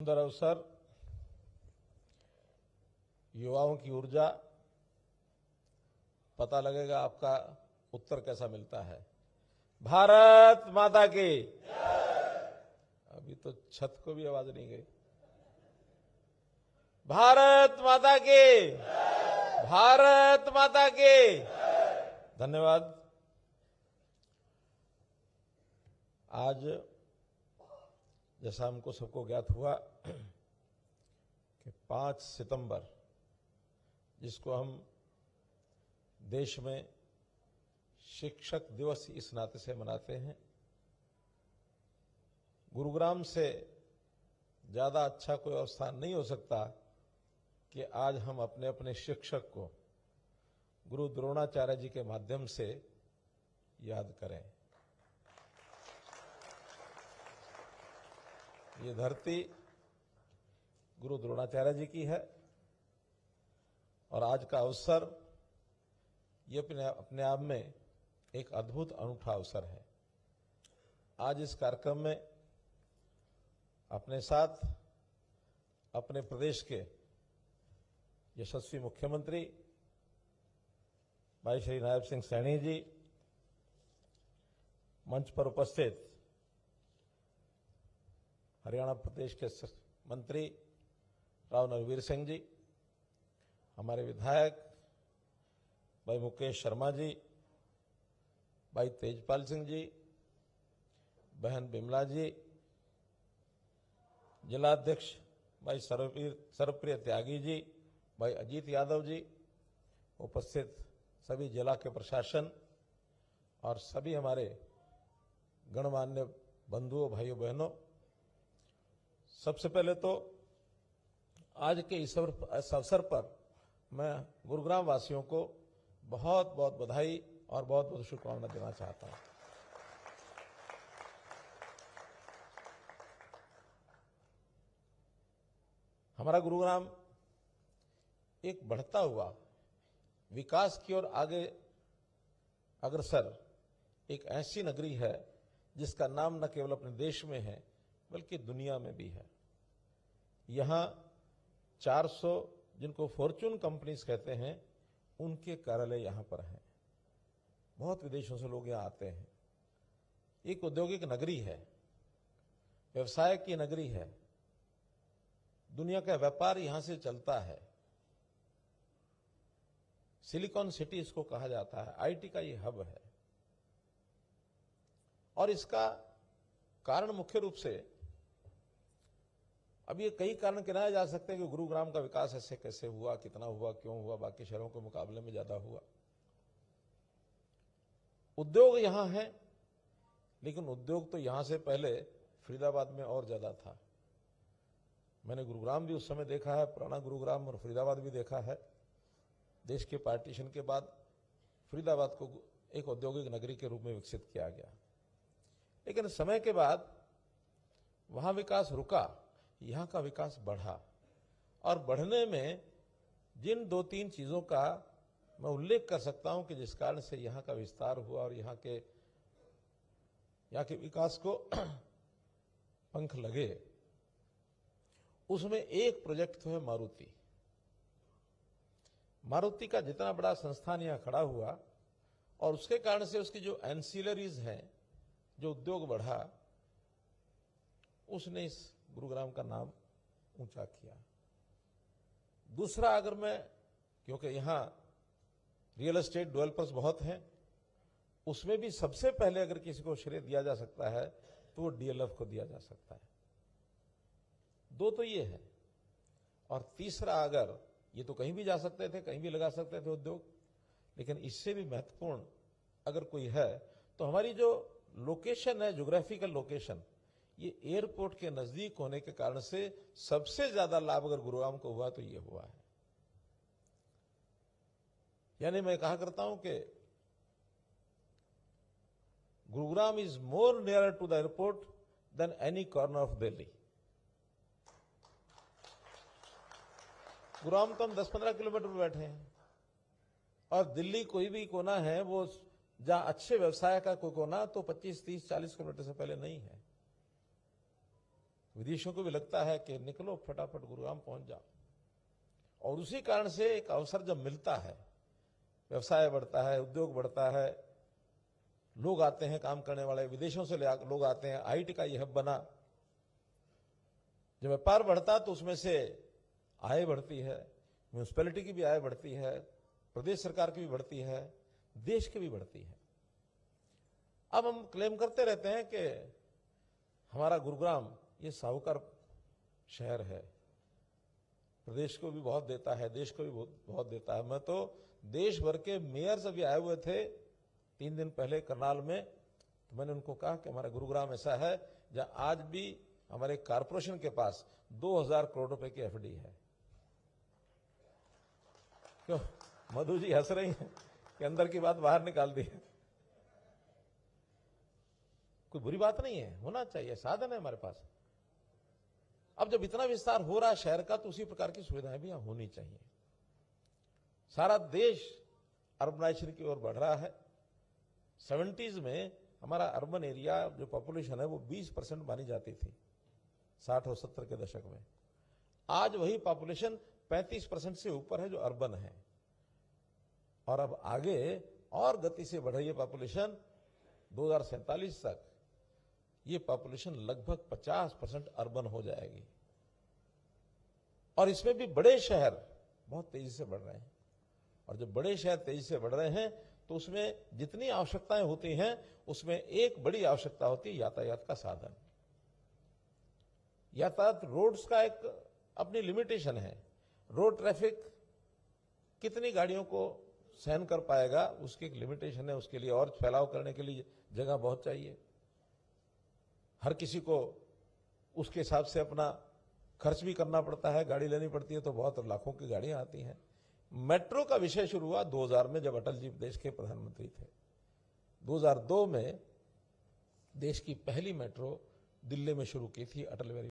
सुंदर अवसर, युवाओं की ऊर्जा, पता लगेगा आपका उत्तर कैसा मिलता है। भारत माता की। अभी तो छत को भी आवाज नहीं गई। भारत माता की। भारत माता की। धन्यवाद। आज जैसा हमको सबको ज्ञात हुआ कि 5 सितंबर, जिसको हम देश में शिक्षक दिवस इस नाते से मनाते हैं, गुरुग्राम से ज्यादा अच्छा कोई और स्थान नहीं हो सकता कि आज हम अपने अपने शिक्षक को गुरु द्रोणाचार्य जी के माध्यम से याद करें। ये धरती गुरु द्रोणाचार्य जी की है और आज का अवसर ये अपने आप में एक अद्भुत अनूठा अवसर है। आज इस कार्यक्रम में अपने साथ अपने प्रदेश के यशस्वी मुख्यमंत्री भाई श्री नायब सिंह सैनी जी, मंच पर उपस्थित हरियाणा प्रदेश के मंत्री राव नरवीर सिंह जी, हमारे विधायक भाई मुकेश शर्मा जी, भाई तेजपाल सिंह जी, बहन बिमला जी, जिलाध्यक्ष भाई सर्वप्रिय त्यागी जी, भाई अजीत यादव जी, उपस्थित सभी जिला के प्रशासन और सभी हमारे गणमान्य बंधुओं, भाइयों बहनों, सबसे पहले तो आज के इस अवसर पर मैं गुरुग्राम वासियों को बहुत बहुत बधाई और बहुत बहुत शुभकामना देना चाहता हूं। हमारा गुरुग्राम एक बढ़ता हुआ विकास की ओर आगे अग्रसर एक ऐसी नगरी है जिसका नाम न केवल अपने देश में है बल्कि दुनिया में भी है। यहां 400 जिनको फॉर्च्यून कंपनीज कहते हैं, उनके कार्यालय यहां पर हैं। बहुत विदेशों से लोग यहां आते हैं। एक औद्योगिक नगरी है, व्यवसाय की नगरी है, दुनिया का व्यापार यहां से चलता है। सिलिकॉन सिटी इसको कहा जाता है, आईटी का ये हब है। और इसका कारण मुख्य रूप से, अब ये कई कारण गिनाए जा सकते हैं कि गुरुग्राम का विकास ऐसे कैसे हुआ, कितना हुआ, क्यों हुआ, बाकी शहरों के मुकाबले में ज्यादा हुआ। उद्योग यहां है, लेकिन उद्योग तो यहां से पहले फरीदाबाद में और ज्यादा था। मैंने गुरुग्राम भी उस समय देखा है, पुराना गुरुग्राम, और फरीदाबाद भी देखा है। देश के पार्टीशन के बाद फरीदाबाद को एक औद्योगिक नगरी के रूप में विकसित किया गया, लेकिन समय के बाद वहां विकास रुका, यहां का विकास बढ़ा। और बढ़ने में जिन 2-3 चीजों का मैं उल्लेख कर सकता हूं कि जिस कारण से यहां का विस्तार हुआ और यहां के विकास को पंख लगे, उसमें एक प्रोजेक्ट तो है मारुति। मारुति का जितना बड़ा संस्थान यहां खड़ा हुआ और उसके कारण से उसकी जो एंसिलरीज हैं, जो उद्योग बढ़ा, उसने इस गुरुग्राम का नाम ऊंचा किया। दूसरा, अगर मैं, क्योंकि यहां रियल एस्टेट डेवलपर्स बहुत हैं, उसमें भी सबसे पहले अगर किसी को श्रेय दिया जा सकता है तो वो डीएलएफ को दिया जा सकता है। 2 तो ये है। और तीसरा, अगर ये तो कहीं भी जा सकते थे, कहीं भी लगा सकते थे उद्योग, लेकिन इससे भी महत्वपूर्ण अगर कोई है तो हमारी जो लोकेशन है, ज्योग्राफिकल लोकेशन, ये एयरपोर्ट के नजदीक होने के कारण से सबसे ज्यादा लाभ अगर गुरुग्राम को हुआ तो ये हुआ है। यानी मैं कहा करता हूं कि Gurugram is more near to the airport then any corner of Delhi. Gurugram तो हम 10-15 किलोमीटर पर बैठे हैं, और दिल्ली कोई भी कोना है, वो जहां अच्छे व्यवसाय का कोई कोना, तो 25, 30, 40 किलोमीटर से पहले नहीं है। विदेशियों को भी लगता है कि निकलो फटाफट गुरुग्राम पहुंच जाओ। और उसी कारण से एक अवसर जब मिलता है, व्यवसाय बढ़ता है, उद्योग बढ़ता है, लोग आते हैं काम करने वाले, विदेशों से लोग आते हैं, आईटी का यह हब बना। जब व्यापार बढ़ता तो उसमें से आय बढ़ती है, म्यूनिसिपैलिटी की भी आय बढ़ती है, प्रदेश सरकार की भी बढ़ती है, देश की भी बढ़ती है। अब हम क्लेम करते रहते हैं कि हमारा गुरुग्राम ये साहूकार शहर है, प्रदेश को भी बहुत देता है, देश को भी बहुत देता है। मैं तो देश भर के मेयर अभी आए हुए थे 3 दिन पहले करनाल में, तो मैंने उनको कहा कि हमारा गुरुग्राम ऐसा है जहां आज भी हमारे कारपोरेशन के पास 2000 करोड़ रुपए की एफडी है। क्यों मधु जी हंस रही हैं कि अंदर की बात बाहर निकाल दी है? कोई बुरी बात नहीं है, होना चाहिए, साधन है हमारे पास। अब जब इतना विस्तार हो रहा है शहर का, तो उसी प्रकार की सुविधाएं भी यहां होनी चाहिए। सारा देश अर्बनाइजेशन की ओर बढ़ रहा है। 70s में हमारा अर्बन एरिया जो पॉपुलेशन है वो 20% मानी जाती थी 60 और 70 के दशक में। आज वही पॉपुलेशन 35% से ऊपर है जो अर्बन है, और अब आगे और गति से बढ़ रही है पॉपुलेशन। 2047 तक ये पॉपुलेशन लगभग 50% अर्बन हो जाएगी, और इसमें भी बड़े शहर बहुत तेजी से बढ़ रहे हैं। और जब बड़े शहर तेजी से बढ़ रहे हैं तो उसमें जितनी आवश्यकताएं होती हैं उसमें एक बड़ी आवश्यकता होती है यातायात का साधन। यातायात रोड्स का एक अपनी लिमिटेशन है। रोड ट्रैफिक कितनी गाड़ियों को सहन कर पाएगा, उसकी एक लिमिटेशन है। उसके लिए और फैलाव करने के लिए जगह बहुत चाहिए। हर किसी को उसके हिसाब से अपना खर्च भी करना पड़ता है, गाड़ी लेनी पड़ती है, तो बहुत लाखों की गाड़ियां आती हैं। मेट्रो का विषय शुरू हुआ 2000 में, जब अटल जी देश के प्रधानमंत्री थे। 2002 में देश की पहली मेट्रो दिल्ली में शुरू की थी अटल बिहारी